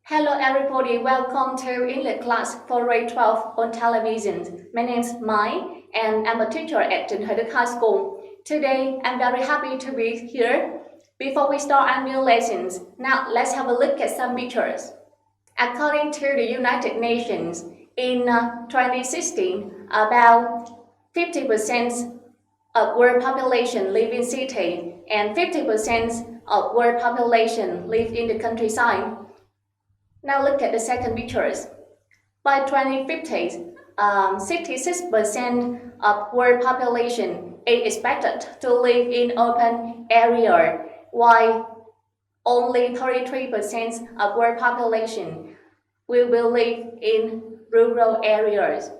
Hello everybody, welcome to English class for grade 12 on television. My name is Mai and I'm a teacher at Trần Hoài Đức High School. Today I'm very happy to be here. Before we start our new lessons, now let's have a look at some pictures. According to the United Nations, in 2016, about 50% of world population live in city and 50% of world population live in the countryside. Now look at the second pictures. By 2050, 66% of world population is expected to live in open area, while only 33% of world population will live in rural areas.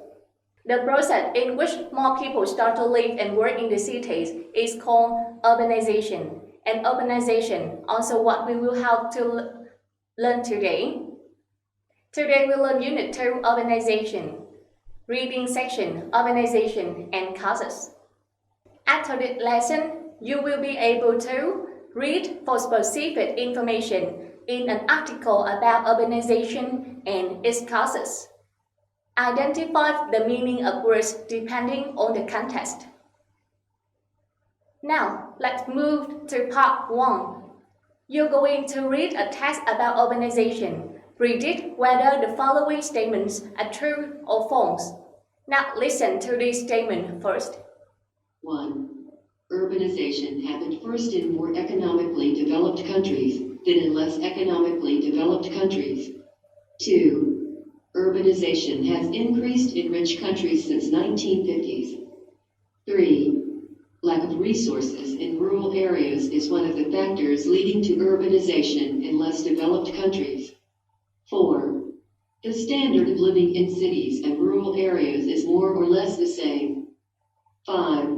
The process in which more people start to live and work in the cities is called urbanization. And urbanization also what we will have to learn today. Today we learn Unit 2, Urbanization, Reading section, Urbanization and Causes. After this lesson, you will be able to read for specific information in an article about urbanization and its causes. Identify the meaning of words depending on the context. Now, let's move to part 1. You're going to read a text about urbanization. Read it whether the following statements are true or false. Now listen to this statement first. 1. Urbanization happened first in more economically developed countries than in less economically developed countries. 2. Urbanization has increased in rich countries since 1950s. 3. Lack of resources in rural areas is one of the factors leading to urbanization in less developed countries. 4. The standard of living in cities and rural areas is more or less the same. 5.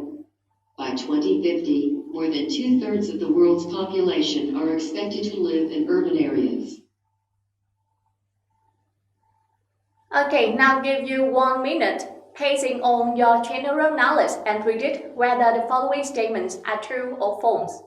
By 2050, more than 2/3 of the world's population are expected to live in urban areas. Okay, now give you 1 minute, basing on your general knowledge and read it whether the following statements are true or false.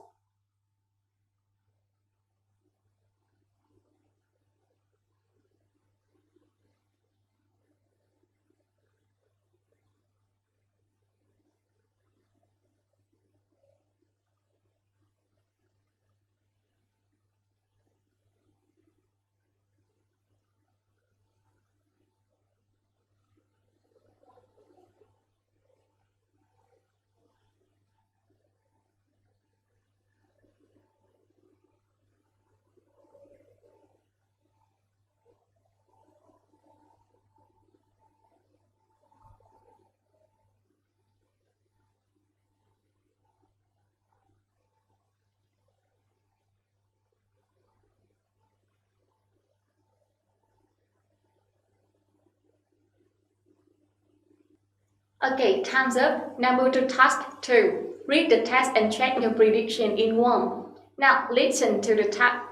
Okay, time's up. Now move to task 2. Read the text and check your prediction in 1. Now listen to the text.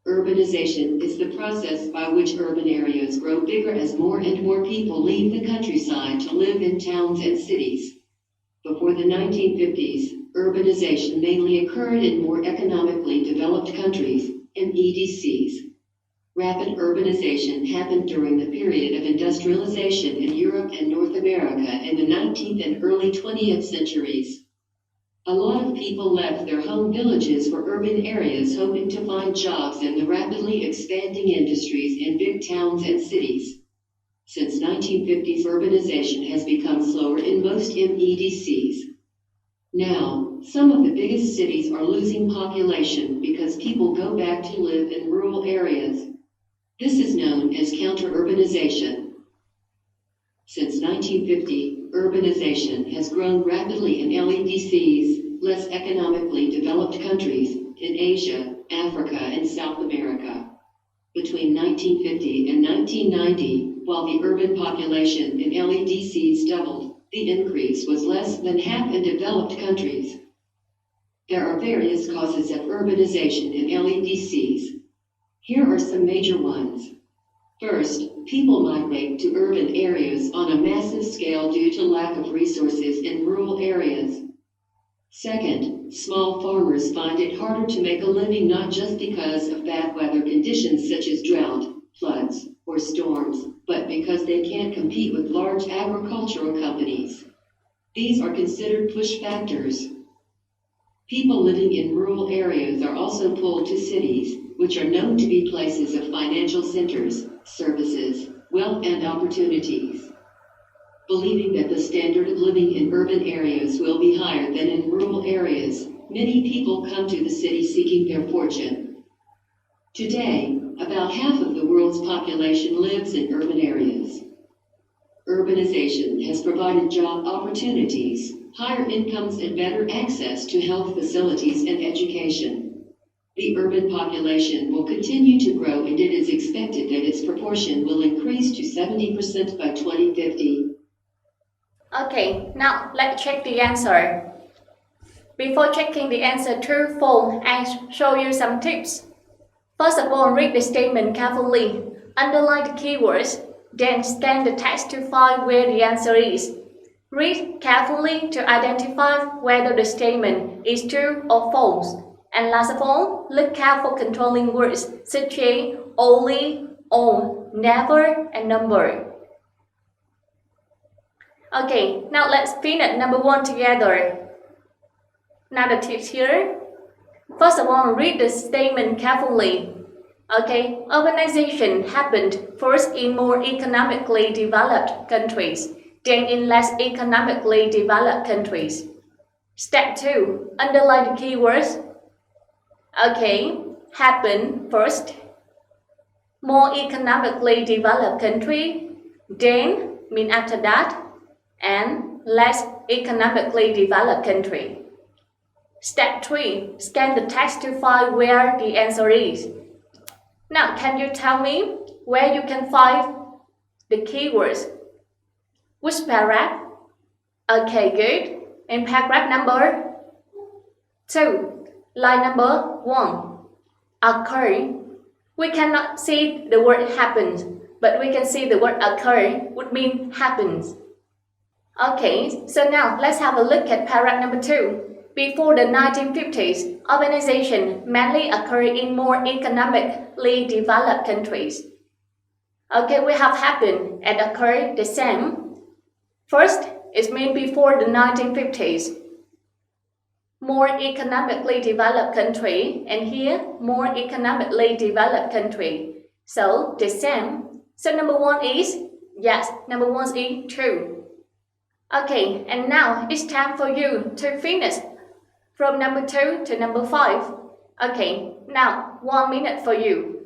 Urbanization is the process by which urban areas grow bigger as more and more people leave the countryside to live in towns and cities. Before the 1950s, urbanization mainly occurred in more economically developed countries, MEDCs. Rapid urbanization happened during the period of industrialization in Europe and North America in the 19th and early 20th centuries. A lot of people left their home villages for urban areas hoping to find jobs in the rapidly expanding industries in big towns and cities. Since 1950s, urbanization has become slower in most MEDCs. Now, some of the biggest cities are losing population because people go back to live in rural areas. This is known as counter-urbanization. Since 1950, urbanization has grown rapidly in LEDCs, less economically developed countries, in Asia, Africa, and South America. Between 1950 and 1990, while the urban population in LEDCs doubled, the increase was less than half in developed countries. There are various causes of urbanization in LEDCs. Here are some major ones. First, people migrate to urban areas on a massive scale due to lack of resources in rural areas. Second, small farmers find it harder to make a living not just because of bad weather conditions such as drought, floods, or storms, but because they can't compete with large agricultural companies. These are considered push factors. People living in rural areas are also pulled to cities, which are known to be places of financial centers, services, wealth, and opportunities. Believing that the standard of living in urban areas will be higher than in rural areas, many people come to the city seeking their fortune. Today, about half of the world's population lives in urban areas. Urbanization has provided job opportunities, higher incomes, and better access to health facilities and education. The urban population will continue to grow, and it is expected that its proportion will increase to 70% by 2050. Okay, now let's check the answer. Before checking the answer true, false, I'll show you some tips. First of all, read the statement carefully. Underline the keywords, then scan the text to find where the answer is. Read carefully to identify whether the statement is true or false. And last of all, look out for controlling words such as only, on, never, and number. Okay, now let's finish number 1 together. Now the tips here. First of all, read the statement carefully. Okay, urbanization happened first in more economically developed countries, then in less economically developed countries. Step 2, underline the keywords. Okay, happen first, more economically developed country, then mean after that, and less economically developed country. Step 3, scan the text to find where the answer is. Now, can you tell me where you can find the keywords? Which paragraph? Okay, good. In paragraph number 2, line number 1, occur. We cannot see the word happens, but we can see the word occur would mean happens. Okay, so now let's have a look at paragraph number 2. Before the 1950s, urbanization mainly occurred in more economically developed countries. Okay, we have happened and occurred the same. First, it means before the 1950s. More economically developed country, and here, more economically developed country. So, the same. So, number 1 is, yes, number 1 is true. Okay, and now it's time for you to finish from number 2 to number 5. Okay, now 1 minute for you.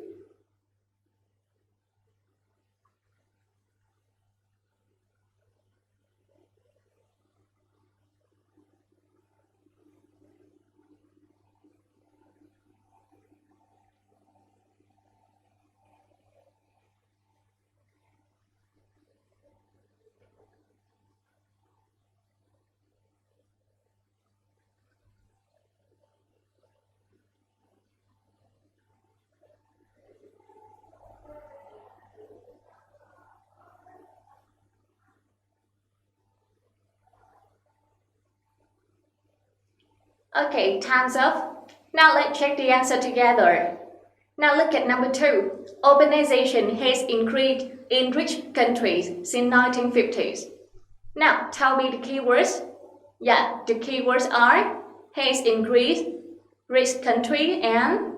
Okay, time's up. Now let's check the answer together. Now look at number 2. Urbanization has increased in rich countries since 1950s. Now tell me the keywords. Yeah, the keywords are has increased, rich country, and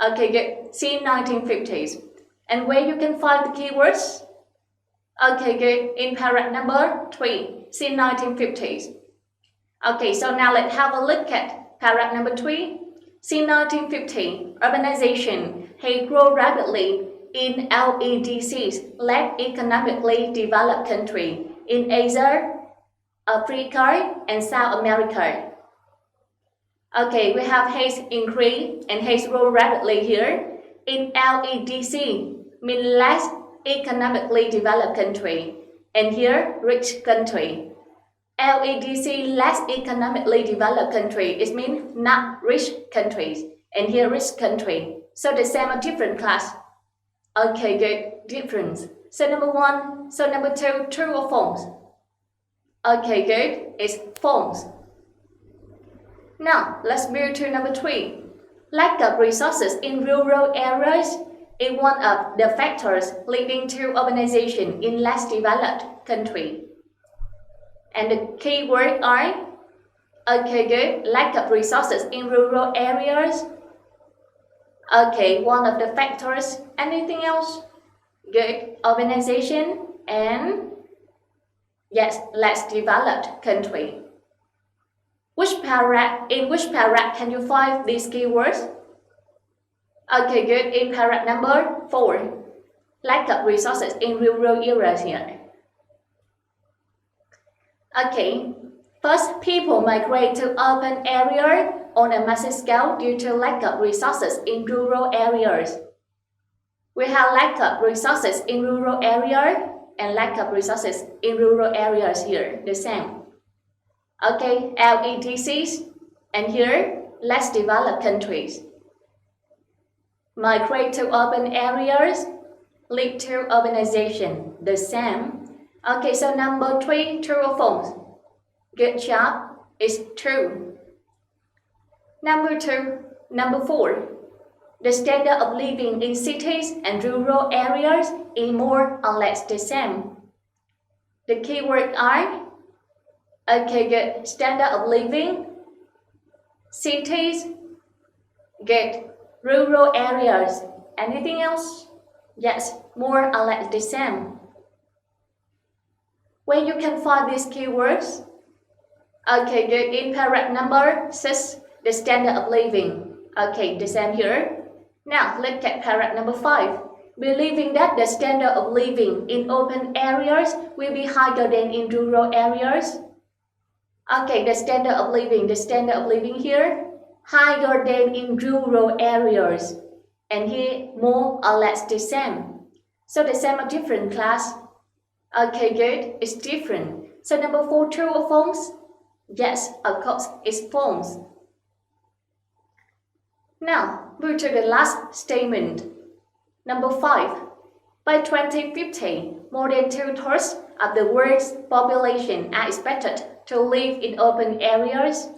okay, good, since 1950s. And where you can find the keywords? Okay, good, in paragraph number 3, since 1950s. Okay, so now let's have a look at paragraph number 3. Since 1950, urbanization has grown rapidly in LEDC's less economically developed countries in Asia, Africa, and South America. Okay, we have has increased and has grown rapidly here. In LEDC, mean less economically developed country, and here rich country. LEDC, less economically developed country, it means not rich countries, and here rich country. So the same or different class. Okay, good, difference. So number 1, so number 2, true or false? Okay, good. It's false. Now, let's move to number 3. Lack of resources in rural areas is one of the factors leading to urbanization in less developed countries. And the key words are, okay, good, lack of resources in rural areas. Okay, one of the factors. Anything else? Good, urbanization and, yes, less developed country. In which paragraph can you find these keywords? Okay, good. In paragraph number 4, lack of resources in rural areas here. Okay, first, people migrate to urban areas on a massive scale due to lack of resources in rural areas. We have lack of resources in rural areas and lack of resources in rural areas here, the same. Okay, LETCs, and here, less developed countries. Migrate to urban areas, lead to urbanization, the same. Okay, so number 3, true or false? Good job, it's true. Number 4, the standard of living in cities and rural areas is more or less the same. The keywords are, okay, good, standard of living, cities, good, rural areas. Anything else? Yes, more or less the same. Where you can find these keywords? Okay, good, in paragraph number 6, the standard of living. Okay, the same here. Now, look at paragraph number 5. Believing that the standard of living in urban areas will be higher than in rural areas. Okay, the standard of living here, higher than in rural areas. And here, more or less the same. So the same or different class? Okay, good, it's different. So number 4, true or false? Yes, of course, it's false. Now, move to the last statement. Number 5. By 2050, more than 2/3 of the world's population are expected to live in urban areas.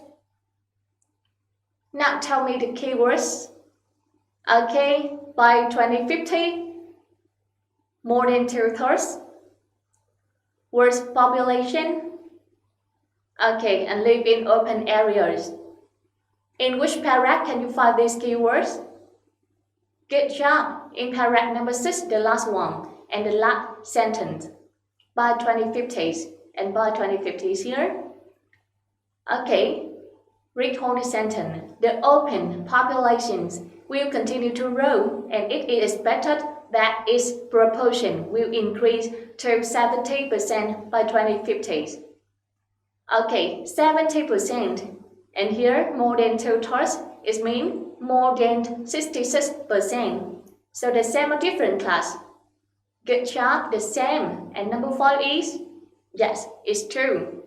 Now tell me the keywords. Okay, by 2050, more than 2/3 world's population. Okay, and live in urban areas. In which paragraph can you find these keywords? Good job. In paragraph number 6, the last one, and the last sentence. By 2050s, and by 2050s here. Okay, read whole the sentence. The urban populations will continue to grow, and it is expected that its proportion will increase to 70% by 2050s. Okay, 70%. And here, more than 2/3, it means more than 66%. So the same or different class? Good job, the same. And number 5 is? Yes, it's true.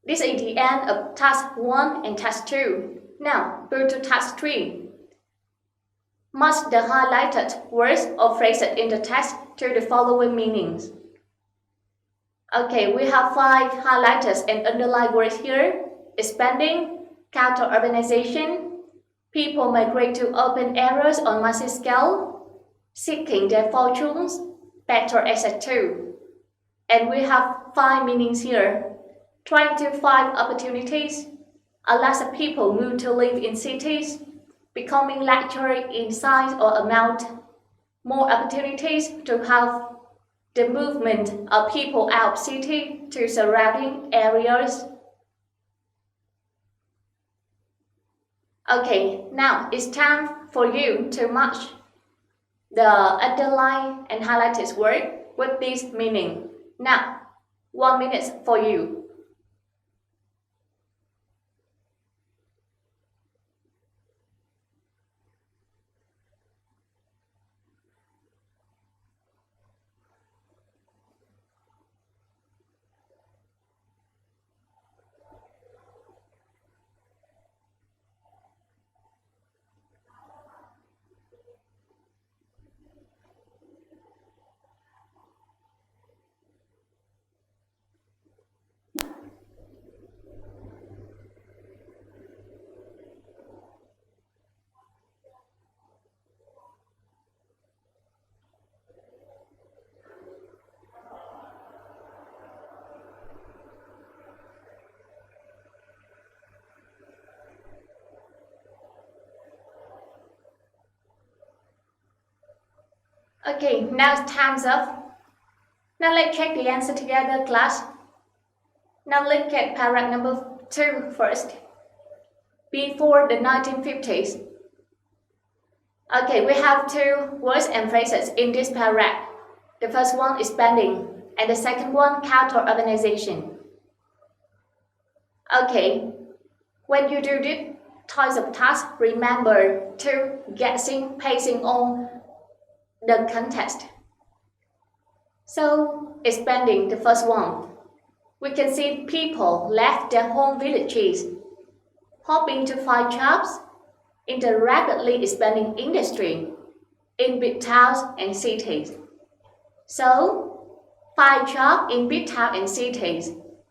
This is the end of task 1 and task 2. Now, go to task 3. Match the highlighted words or phrases in the text to the following meanings. Okay, we have 5 highlighted and underlined words here. Expanding, counter-urbanization, people migrate to urban areas on massive scale, seeking their fortunes, better etc. And we have 5 meanings here. Trying to find opportunities, a lot of people move to live in cities, becoming larger in size or amount, more opportunities to have the movement of people out of city to surrounding areas. Okay, now it's time for you to match the underlined and highlighted word with this meaning. Now, 1 minute for you. Okay, now time's up. Now let's check the answer together, class. Now look at paragraph number 2 first. Before the 1950s. Okay, we have two words and phrases in this paragraph. The first one is spending, and the second one counter-urbanization. Okay, when you do this types of task, remember to guessing, pacing on the context. So, expanding the first one. We can see people left their home villages, hoping to find jobs in the rapidly expanding industry in big towns and cities. So, find jobs in big towns and cities.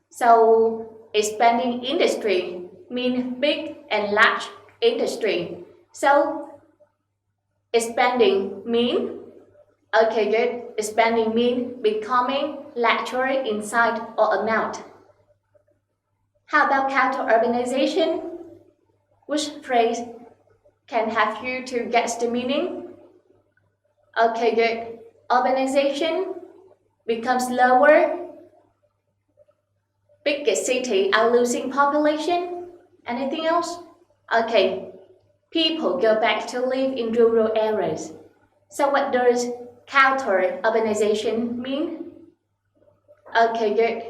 So, expanding industry means big and large industry. So, expanding means, okay good, expanding means becoming larger in size or amount. How about counter-urbanization? Which phrase can have you to guess the meaning? Okay good, urbanization becomes lower. Bigger cities are losing population. Anything else? Okay, people go back to live in rural areas. So what does counter-urbanization mean? Okay, good.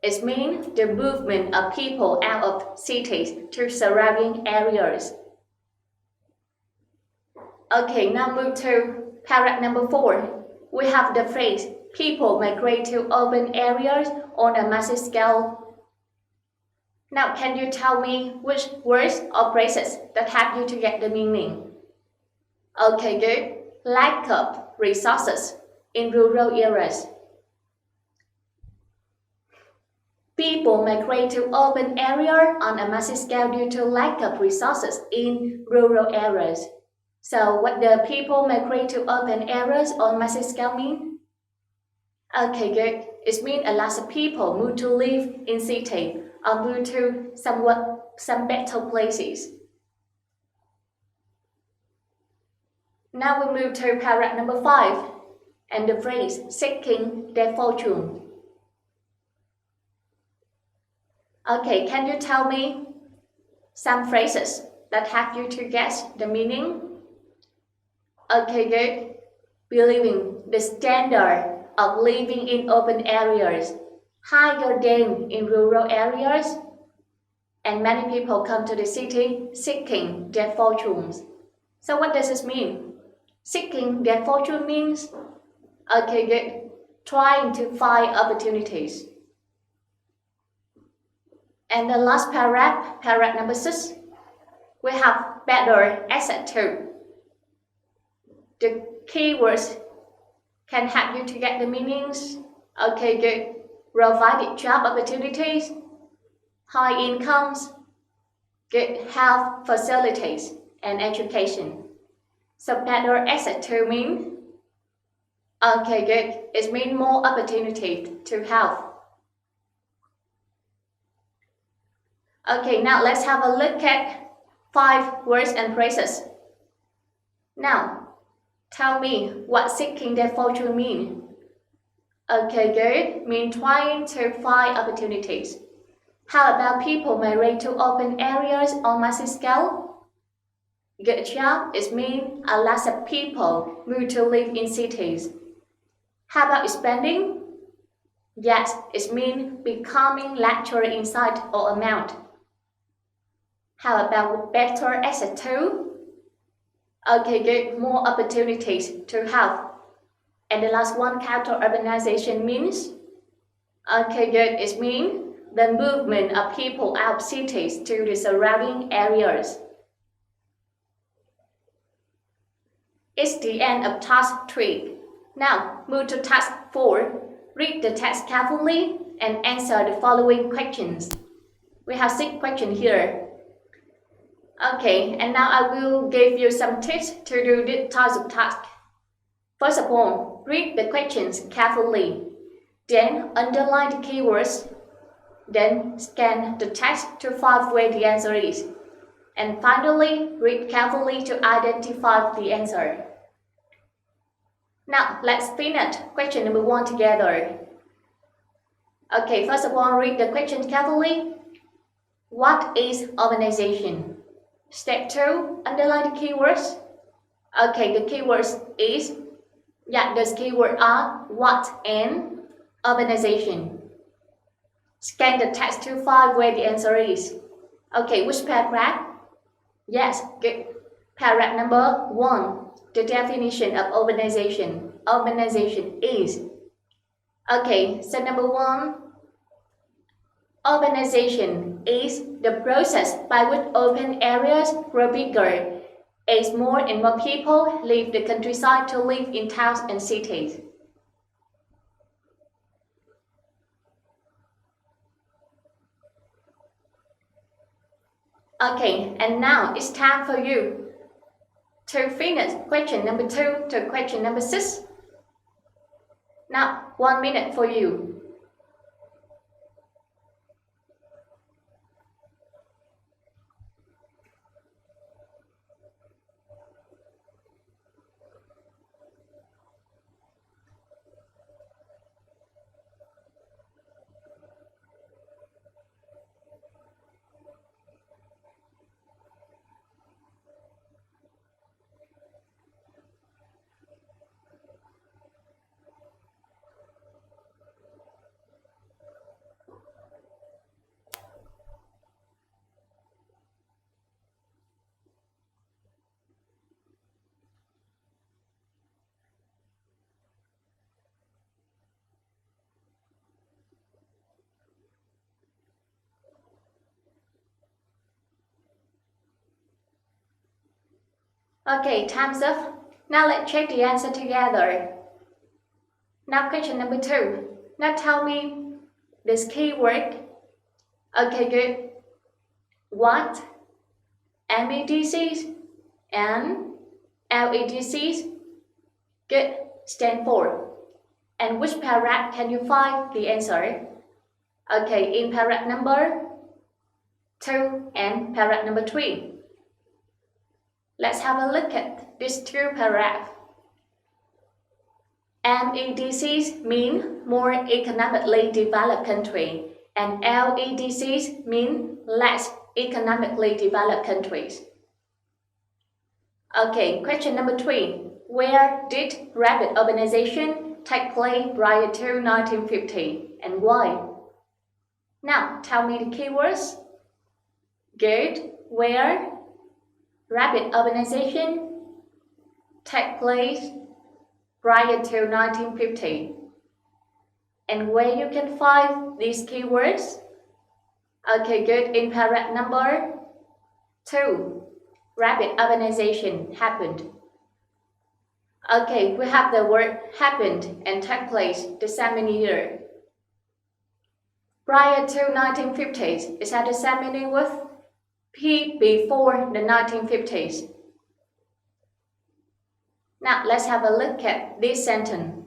It means the movement of people out of cities to surrounding areas. Okay, now move to paragraph number 4. We have the phrase, people migrate to urban areas on a massive scale. Now, can you tell me which words or phrases that help you to get the meaning? Okay, good. Lack of resources in rural areas. People migrate to urban areas on a massive scale due to lack of resources in rural areas. So, what do people migrate to urban areas on massive scale mean? Okay, good. It means a lot of people move to live in cities or move to some better places. Now we move to paragraph number 5 and the phrase seeking their fortune. Okay, can you tell me some phrases that help you to guess the meaning? Okay, good. Believing the standard of living in urban areas higher than in rural areas, and many people come to the city seeking their fortunes. So what does this mean? Seeking their fortune means, okay, good, trying to find opportunities. And the last paragraph, paragraph number 6, we have better attitude. The keywords can help you to get the meanings. Okay, good. Provided job opportunities, high incomes, good health facilities, and education. So better attitude means, okay, good. It means more opportunity to health. Okay, now let's have a look at 5 words and phrases. Now, tell me what seeking their fortune means. Okay, good. Mean trying to find opportunities. How about people migrate to urban areas on massive scale? Good job. It means a lot of people move to live in cities. How about expanding? Yes, it means becoming larger in size or amount. How about better attitude? Okay, good. More opportunities to have. And the last one, counter-urbanization means, okay, good. It means the movement of people out of cities to the surrounding areas. It's the end of task 3. Now, move to task 4. Read the text carefully and answer the following questions. We have 6 questions here. Okay, and now I will give you some tips to do this type of task. First of all, read the questions carefully. Then underline the keywords. Then scan the text to find where the answer is. And finally, read carefully to identify the answer. Now, let's finish question number 1 together. Okay, first of all, read the question carefully. What is urbanization? Step 2, underline the keywords. Okay, the keywords is, the keywords are what and urbanization. Scan the text to find where the answer is. Okay, which paragraph? Yes, good. Paragraph number 1. The definition of urbanization. Urbanization is. Okay, so number 1. Urbanization is the process by which urban areas grow bigger as more and more people leave the countryside to live in towns and cities. Okay, and now it's time for you to finish question number 2 to question number 6. Now, 1 minute for you. Okay, time's up. Now let's check the answer together. Now question number 2. Now tell me this keyword. Okay, good. What? MEDCs and LEDCs. Good. Stand for. And which paragraph can you find the answer? Okay, in paragraph number 2 and paragraph number 3. Let's have a look at these 2 paragraphs. MEDCs mean more economically developed country, and LEDCs mean less economically developed countries. Okay, question number 3. Where did rapid urbanization take place prior to 1950 and why? Now, tell me the keywords. Good. Where rapid urbanization take place prior to 1950 and where you can find these keywords. Okay, good. In paragraph number 2, rapid urbanization happened. Okay, we have the word happened and took place the same year. Prior to 1950s, is that the same meaning with before the 1950s? Now let's have a look at this sentence.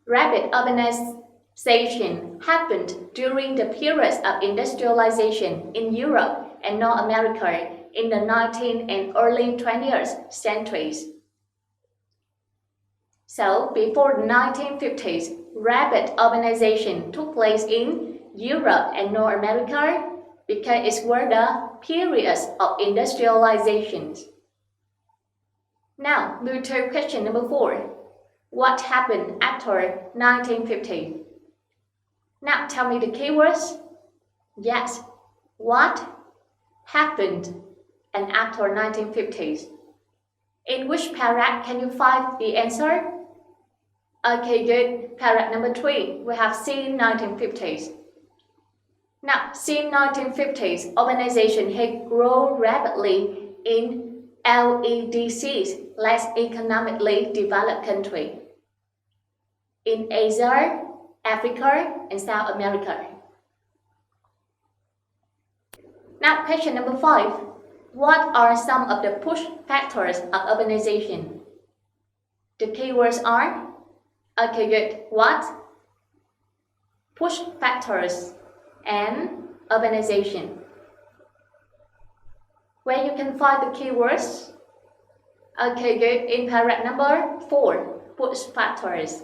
Rapid urbanization happened during the periods of industrialization in Europe and North America in the 19th and early 20th centuries. So before the 1950s, rapid urbanization took place in Europe and North America because it's were the periods of industrialization. Now, move to question number 4. What happened after 1950? Now, tell me the keywords. Yes, what happened and after 1950s? In which paragraph can you find the answer? Okay, good. Paragraph number 3, we have seen 1950s. Now, since 1950s, urbanization had grown rapidly in LEDCs, less economically developed countries, in Asia, Africa, and South America. Now, question number 5. What are some of the push factors of urbanization? The keywords are, okay, good. What? Push factors and urbanization. Where you can find the keywords? Okay, good. In paragraph number 4. push factors.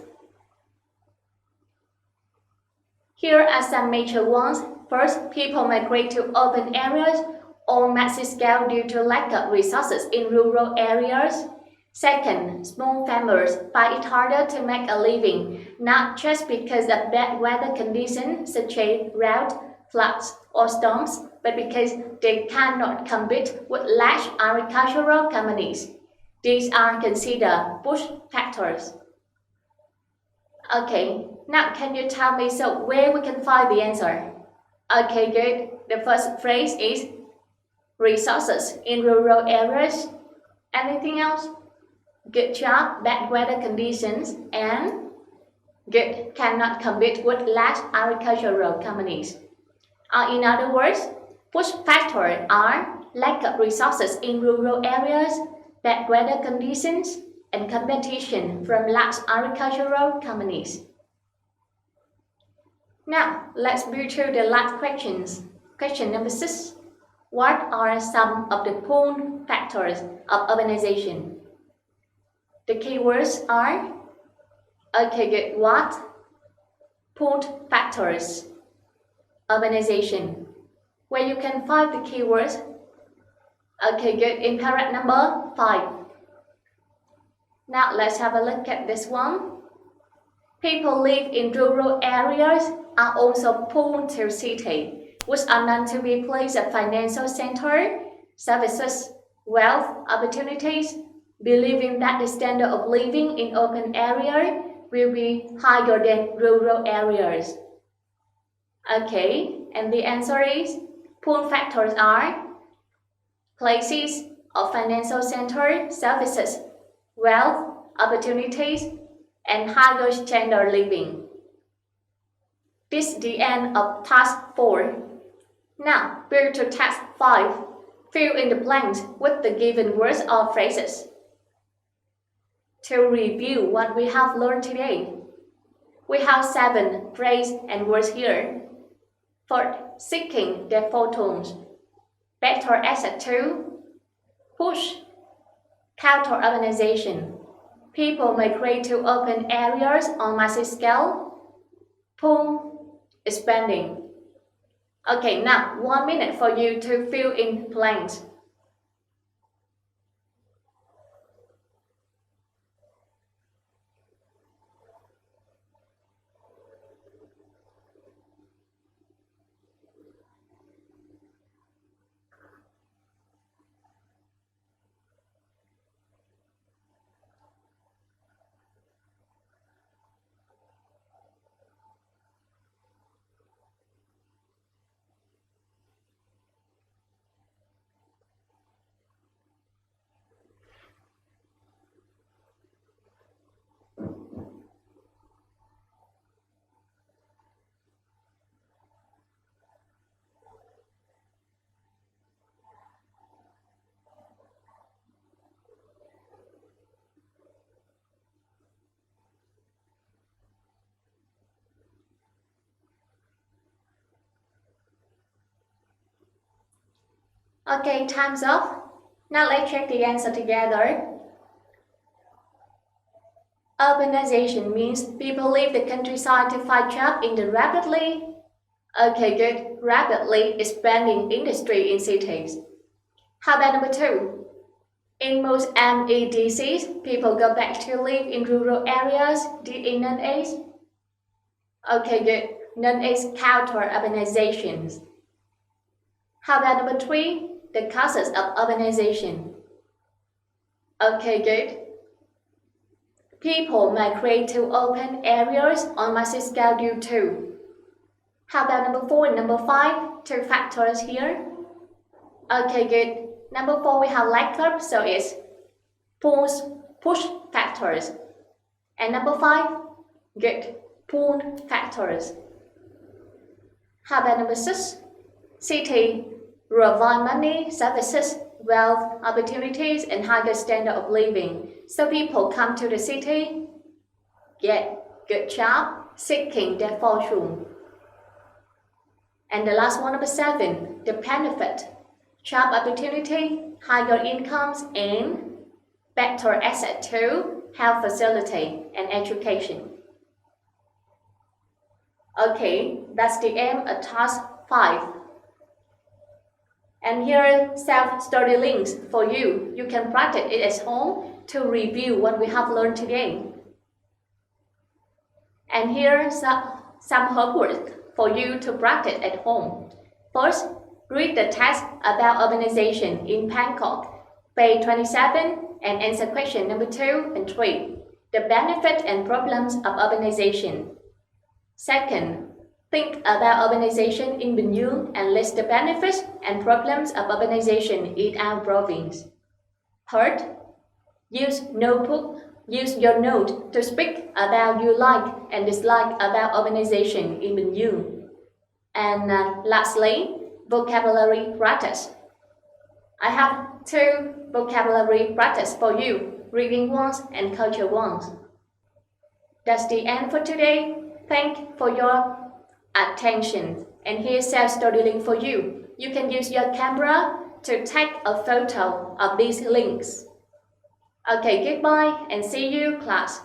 Here are some major ones. First, people migrate to urban areas on massive scale due to lack of resources in rural areas. Second, small farmers find it harder to make a living, not just because of bad weather conditions such as drought, floods, or storms, but because they cannot compete with large agricultural companies. These are considered push factors. Okay, now can you tell me where we can find the answer? Okay, good. The first phrase is resources in rural areas. Anything else? Good job, bad weather conditions, and good cannot compete with large agricultural companies. In other words, push factors are lack of resources in rural areas, bad weather conditions, and competition from large agricultural companies. Now, let's move to the last questions. Question number 6. What are some of the pull factors of urbanization? The keywords are, okay, good, what? Pull factors, urbanization. Where you can find the keywords, okay, good, in paragraph number 5. Now let's have a look at this one. People live in rural areas are also pulled to city, which are known to be places of financial center, services, wealth, opportunities, believing that the standard of living in urban areas will be higher than rural areas. Okay, and the answer is, pull factors are places of financial center, services, wealth, opportunities, and higher standard living. This is the end of task 4. Now, move to task 5. Fill in the blanks with the given words or phrases. To review what we have learned today, we have 7 phrases and words here. First, seeking their fortunes, better access to, push, counter urbanization, people migrate to urban areas on massive scale, pull, expanding. Okay, now 1 minute for you to fill in blanks. Okay, time's up. Now let's check the answer together. Urbanization means people leave the countryside to find jobs in the rapidly expanding industry in cities. How about number 2? In most MEDCs, people go back to live in rural areas in non-age. Okay, good. Non-age counter urbanizations. How about number 3? The causes of urbanization. Okay, good. People migrate to urban areas on massive scale due to. How about number 4 and number 5? 2 factors here. Okay, good. Number 4 we have lack of, so it's push factors. And number 5, good, pull factors. How about number 6? City provide money, services, wealth, opportunities, and higher standard of living. So people come to the city, get good job, seeking their fortune. And the last one, number 7, the benefit, job opportunity, higher incomes, and better access to health facility, and education. Okay, that's the end of task 5. And here are self-study links for you. You can practice it at home to review what we have learned today. And here are some homework for you to practice at home. First, read the text about urbanization in Bangkok, page 27, and answer question number 2 and 3. The benefits and problems of urbanization. Second, think about urbanization in Bình Dương and list the benefits and problems of urbanization in our province. Third, use your note to speak about you like and dislike about urbanization in Bình Dương. And lastly, vocabulary practice. I have 2 vocabulary practice for you, reading ones and culture ones. That's the end for today. Thank you for your attention. And here's self-study link for you. You can use your camera to take a photo of these links. Okay, goodbye and see you, class.